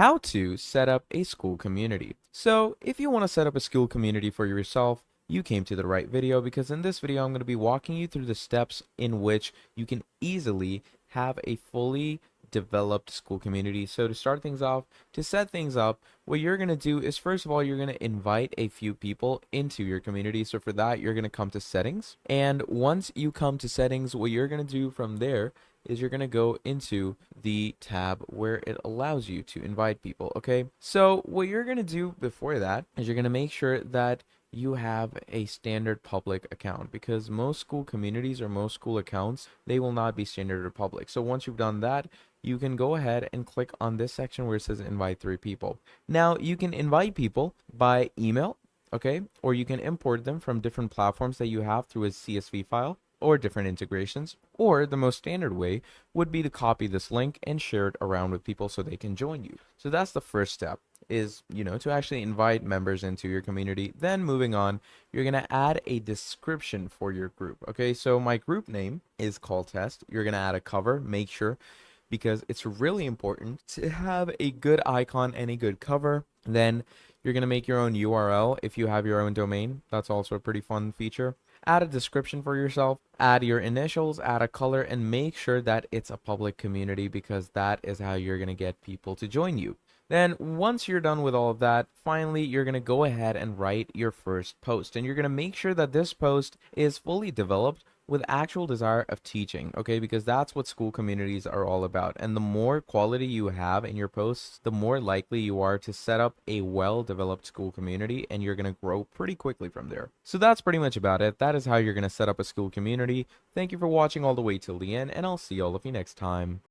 How to set up a Skool community. So if you want to set up a Skool community for yourself, you came to the right video, because in this video I'm going to be walking you through the steps in which you can easily have a fully developed Skool community. So to start things off, to set things up, what you're going to do is, first of all, you're going to invite a few people into your community. So for that, you're going to come to settings. And once you come to settings, what you're going to do from there is you're going to go into the tab where it allows you to invite people. Okay, so what you're going to do before that is you're going to make sure that you have a standard public account, because most Skool communities or most Skool accounts, they will not be standard or public. So once you've done that, you can go ahead and click on this section where it says invite 3 people. Now you can invite people by email, okay, or you can import them from different platforms that you have through a CSV file or different integrations, or the most standard way would be to copy this link and share it around with people so they can join you. So that's the first step, is, to actually invite members into your community. Then moving on, you're going to add a description for your group. Okay, so my group name is call test. You're going to add a cover, make sure, because it's really important to have a good icon and a good cover. Then you're going to make your own URL if you have your own domain. That's also a pretty fun feature. Add a description for yourself, add your initials, add a color, and make sure that it's a public community, because that is how you're going to get people to join you. Then once you're done with all of that, finally, you're going to go ahead and write your first post. And you're going to make sure that this post is fully developed with actual desire of teaching, okay? Because that's what Skool communities are all about. And the more quality you have in your posts, the more likely you are to set up a well-developed Skool community, and you're going to grow pretty quickly from there. So that's pretty much about it. That is how you're going to set up a Skool community. Thank you for watching all the way till the end, and I'll see all of you next time.